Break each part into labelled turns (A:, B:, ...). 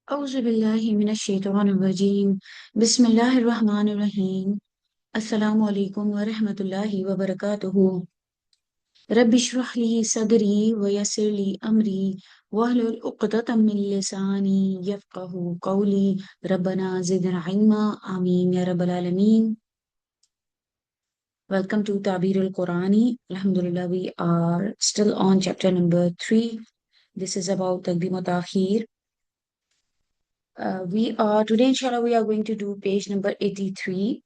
A: أعوذ بالله من الشيطان الرجيم بسم الله الرحمن الرحيم السلام عليكم ورحمة الله وبركاته رب اشرح لي صدري ويسر لي أمري واحلل عقدة من لساني يفقه قولي ربنا زدنا علما آمين يا رب العالمين. Welcome to التعبير القرآني. Alhamdulillah, we are still on chapter number 3. This is about تقديم وتأخير. Today, inshallah, we are going to do page number 83.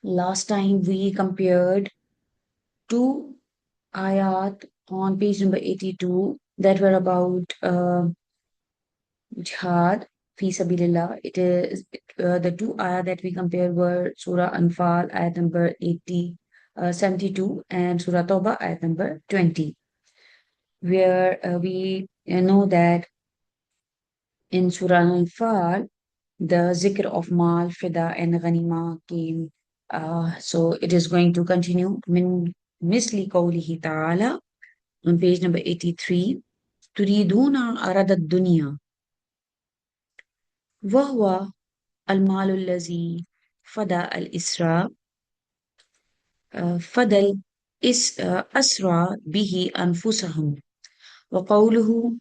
A: Last time we compared two ayat on page number 82 that were about jihad, fi sabilillah. The two ayat that we compared were Surah Anfal, ayat number 72, and Surah Tawbah, ayat number 20, where we know that in Surah Anfal, the zikr of Mal, Fida, and Ghanima came. So it is going to continue. Min misli qawlihi ta'ala on page number 83. Turiduna arada dunya. Wahwa al-malu allazi fada al-isra. Fadal is asra bihi anfusahum. Wa qawluhu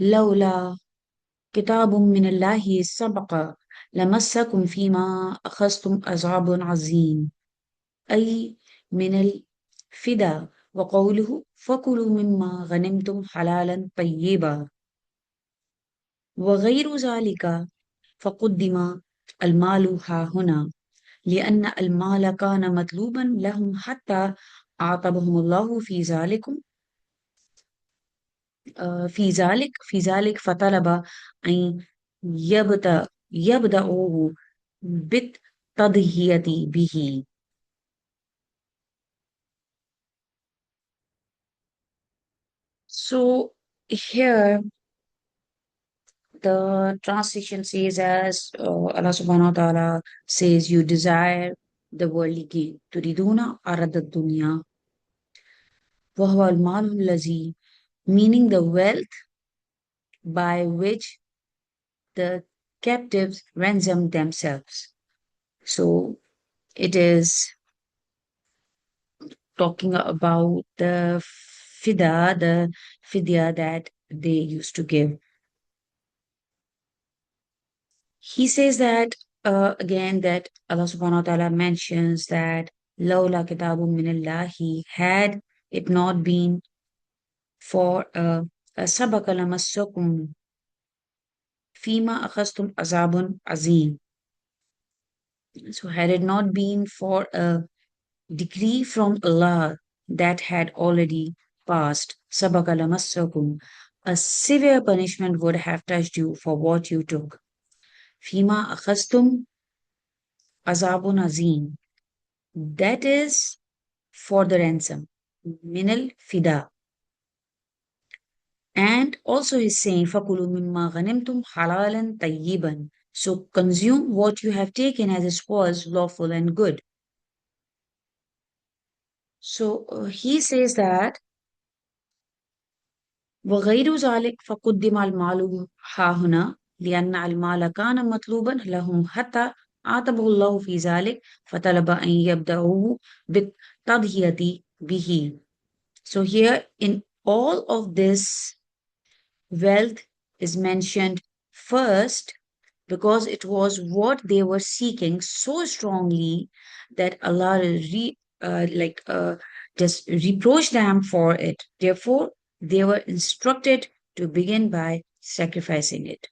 A: lawla كتاب من الله سبق لمسكم فيما أخذتم عذاب عظيم أي من الفدا وقوله فكلوا مما غنمتم حلالا طيبا وغير ذلك فقدم المال ها هنا لأن المال كان مطلوبا لهم حتى عاقبهم الله في ذلك فطلب أن يبدأوه بالتضحية به. So here the translation says as Allah subhanahu wa ta'ala says, you desire the worldly gain. Turiduna arada dunya. Wahwa al-malu lazi, meaning the wealth by which the captives ransom themselves. So it is talking about the fidya that they used to give. He says that again that Allah subhanahu wa ta'ala mentions that lawla kitabun minallahi, had it not been for a sabaka lamassakum fima akhastum azabun azim. So had it not been for a decree from Allah that had already passed, sabaka lamassakum, a severe punishment would have touched you for what you took. Fima akhastum azabun azim. That is for the ransom. Minal fida. And also he's saying, فَكُلُوا مِمَّا غَنِمْتُمْ حَلَالًا طَيِّبًا. So consume what you have taken as a spoils, lawful and good. So he says that وغير ذلك فقدم المال ها هنا لأن المال كان مطلوبا لهم حتى عاتبه الله في ذلك فطلب أن يبدأوه بالتضحية به. So here in all of this, wealth is mentioned first because it was what they were seeking so strongly that Allah just reproached them for it. Therefore, they were instructed to begin by sacrificing it.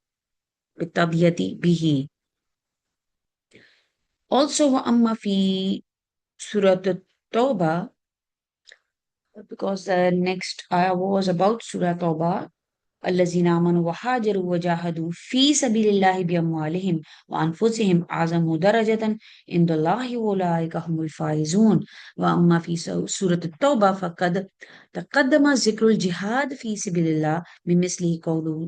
A: بالطبيعة به. Also, وأما في سورة التوبة, because the next ayah was about Surah Tawbah, الذين آمنوا وحاجروا وجاهدوا في سبيل الله بأموالهم وأنفسهم أعظم درجة عند الله وأولئك هم الفائزون. وأما في سورة التوبة فقد تقدم ذكر الجهاد في سبيل الله بمثل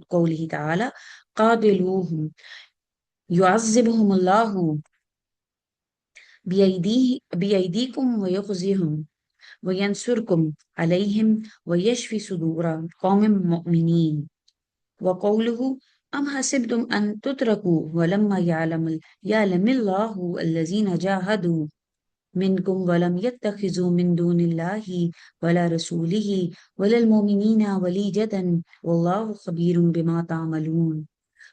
A: قوله تعالى قاتلوهم يعذبهم الله بأيديكم ويخزيهم وينصركم عليهم ويشفي صدور قوم مؤمنين. وقوله أم حسبتم أن تتركوا ولما يعلم الله الذين جاهدوا منكم ولم يتخذوا من دون الله ولا رسوله ولا المؤمنين وليجة والله خبير بما تعملون.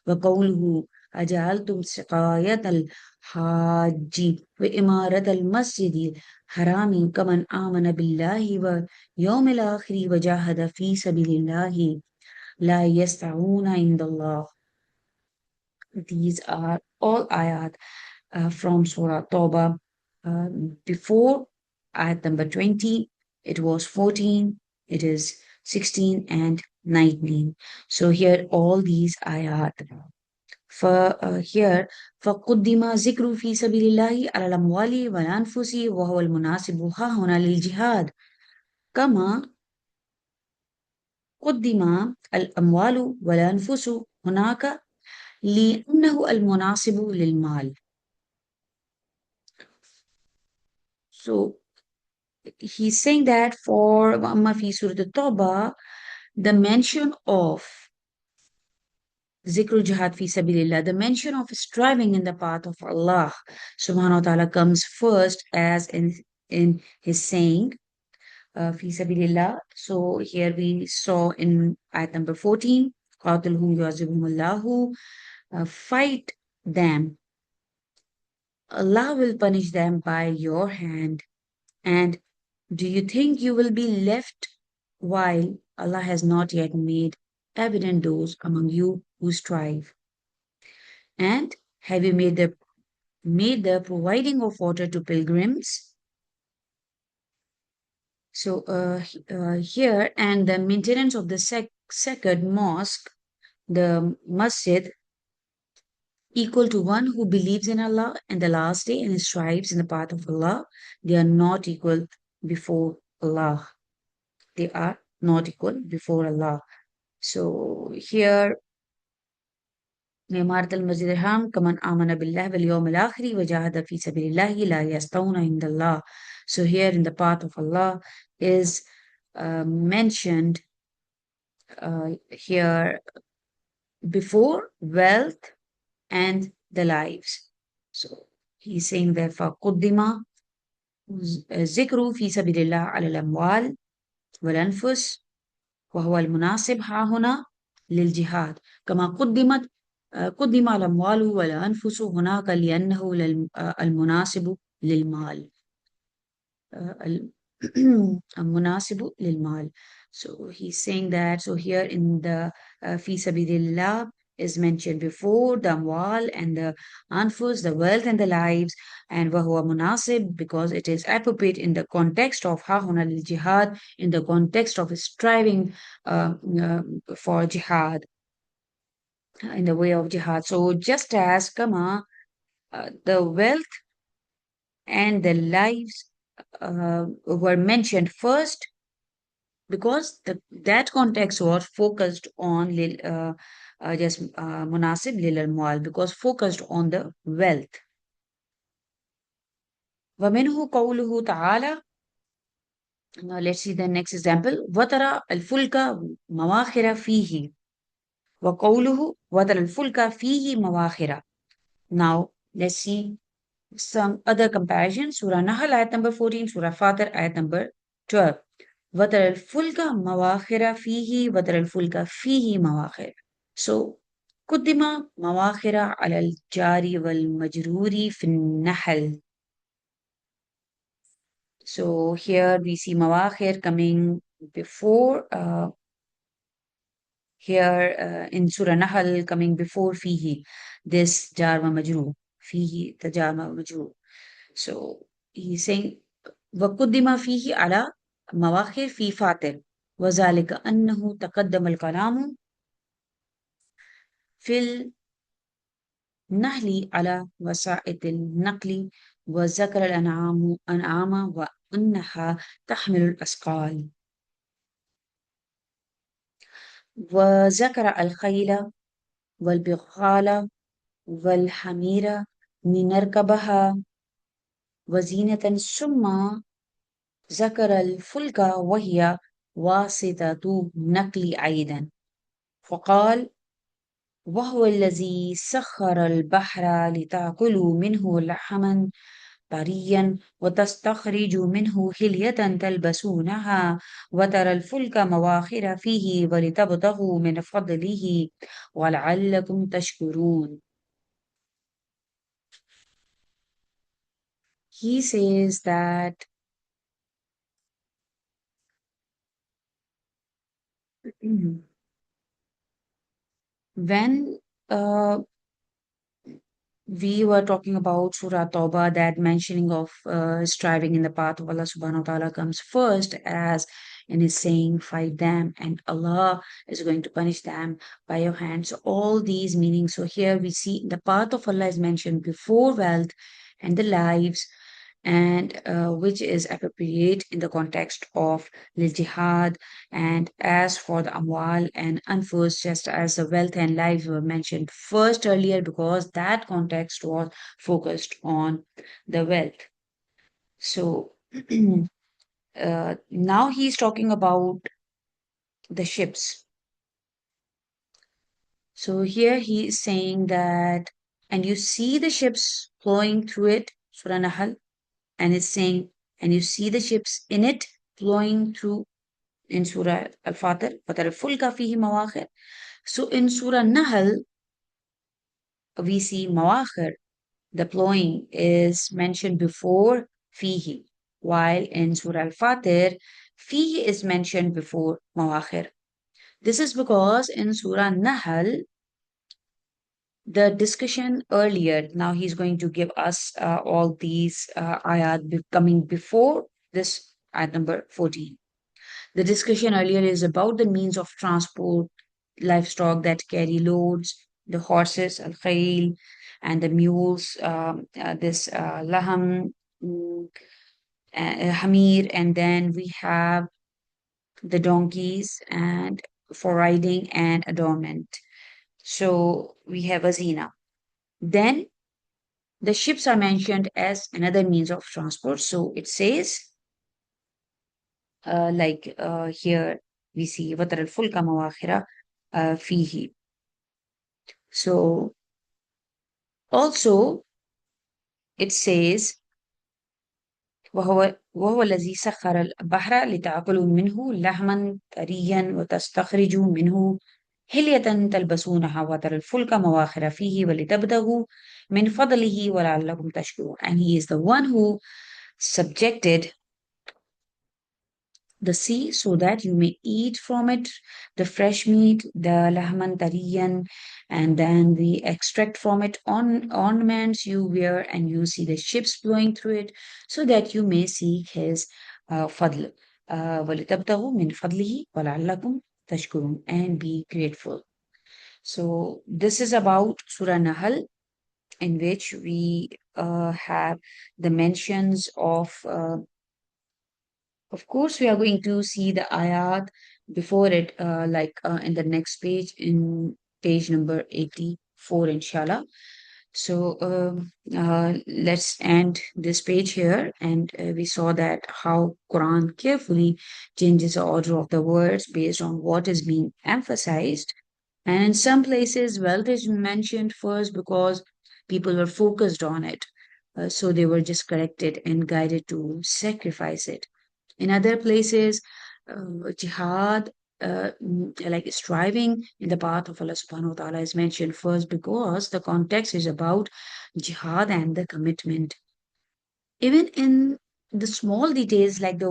A: وقوله أجعلتم سقاية الحاج وإمارة المسجد الحرام كمن آمن بالله واليوم الآخر وجاهد في سبيل الله لا يستعون عند الله. These are all ayat from Surah Tawbah. Before ayat number 20, it was 14, it is 16 and 19. So here all these ayat. Here فقدم ذكر في سبيل الله على الأموال والأنفس وهو المناسب ها هنا للجهاد كما قدم الأموال والأنفس هناك لأنه المناسب للمال. So he's saying that for Amma fi Surah At-Tawbah, the mention of Zikrul Jihad fi Sabilillah, the mention of striving in the path of Allah subhanahu wa ta'ala comes first as in his saying fi Sabilillah. So here we saw in ayat number 14, قاتلهم يعذبهم الله, fight them, Allah will punish them by your hand. And do you think you will be left while Allah has not yet made evident those among you who strive? And have you made the providing of water to pilgrims? So here and the maintenance of the sacred mosque, the masjid, equal to one who believes in Allah and the last day and strives in the path of Allah, they are not equal before Allah. They are not equal before Allah. So here, إمارة المسجد الحرام كمن آمن بالله واليوم الآخر وجاهد في سبيل الله لا يستوون عند الله. So here in the path of Allah is mentioned here before wealth and the lives. So he's saying therefore قدم ذكر في سبيل الله على الأموال والأنفس وهو المناسب ها هنا للجهاد كما قدم الأموال والأنفس هناك لأنه المناسب للمال. المناسب للمال. So he's saying that, so here in the fi sabilillah is mentioned before the amwal and the anfus, the wealth and the lives, and وهو مناسب because it is appropriate in the context of ha huna lil jihad, in the context of striving for jihad, in the way of jihad. So just as kama the wealth and the lives were mentioned first because that context was focused on just munasib lil amwal, because focused on the wealth. ومنه قوله تعالى. Now let's see the next example. وترى الفلك مواخر فيه وقوله وترى الفلك فيه مواخر. Now let's see some other comparison. Surah Nahl ayat number 14, Surah Fatir ayat number 12. وترى الفلك مواخر فيه وترى الفلك فيه مواخر. So قدم مواخر على الجار والمجرور في النحل. So here we see مواخر coming before here in Surah Nahl coming before فيه, this jar wa majroor, فيه the jar wa majroor. So he's saying وقدم فيه على مواخر في فاتر وذلك أنه تقدم الكلام في النحل على وسائط النقل وذكر الأنعام وأنها تحمل الأثقال وذكر الخيل والبغال والحمير لنركبها وزينة ثم ذكر الفلك وهي واسطة نقل أيضا فقال وهو الذي سخر البحر لتأكلوا منه لحما طريا وتستخرجوا منه حلية تلبسونها وترى الفلك مواخر فيه ولتبتغوا من فضله ولعلكم تشكرون. He says that when uh, we were talking about Surah Tawbah, that mentioning of striving in the path of Allah subhanahu wa ta'ala comes first, as in his saying, fight them and Allah is going to punish them by your hands. So all these meanings. So here we see the path of Allah is mentioned before wealth and the lives, and which is appropriate in the context of the jihad. And as for the amwal and anfus, just as the wealth and lives were mentioned first earlier, because that context was focused on the wealth. So now he's talking about the ships. So here he is saying that, and you see the ships flowing through it, Surah Nahl, and it's saying, and you see the ships in it flowing through in Surah Al-Fatir, وَتَرَى الْفُلْكَ فِيهِ مَوَاخِرَ. So in Surah Nahl, we see Mawakhir. The plowing is mentioned before Fihi, while in Surah Al-Fatir, Fihi is mentioned before Mawakhir. This is because in Surah Nahl, the discussion earlier, now he's going to give us all these ayat coming before this ayat number 14. The discussion earlier is about the means of transport, livestock that carry loads, the horses, al-khayl, and the mules, this laham, mm, hamir, and then we have the donkeys and for riding and adornment. So we have azina. Then the ships are mentioned as another means of transport. So it says, here we see وَتَرَى الْفُلْكَ مَوَاخِرَ فِيهِ. So also it says وهو الذي سخر البحر لتأكلوا منه لحما طريا وتستخرجوا منه حلية تلبسونها وترى الفلك مواخر فيه ولتبتغوا من فضله ولعلكم تشكرون. And he is the one who subjected the sea so that you may eat from it the fresh meat, the lahman tariyan, and then we extract from it on ornaments you wear, and you see the ships flowing through it so that you may seek his fadl. وَلِتَبْتَغُوا مِنْ فَضْلِهِ وَلَعَلَّكُمْ تَشْكُرُونَ, and be grateful. So this is about Surah Nahl, in which we have the mentions of course, we are going to see the ayat before it, in the next page, in page number 84, inshallah. So let's end this page here. And we saw that how Quran carefully changes the order of the words based on what is being emphasized. And in some places, wealth is mentioned first because people were focused on it. So they were just corrected and guided to sacrifice it. In other places, jihad, like striving in the path of Allah subhanahu wa ta'ala, is mentioned first because the context is about jihad and the commitment. Even in the small details, like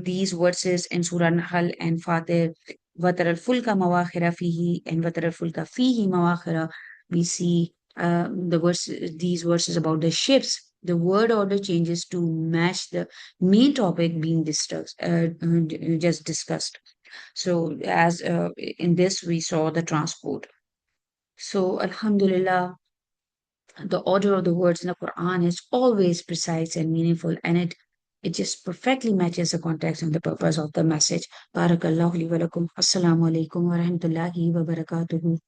A: these verses in Surah Nahl and Fatir, وَتَرَى الْفُلْكَ مَوَاخِرَ فِيهِ and وَتَرَى الْفُلْكَ فِيهِ مَوَاخِرَ, we see these verses about the ships. The word order changes to match the main topic being just discussed. So, as in this, we saw the transport. So, Alhamdulillah, the order of the words in the Quran is always precise and meaningful, and it just perfectly matches the context and the purpose of the message. Barakallahu li wa lakum. Assalamu alaikum wa rahmatullahi wa barakatuhu.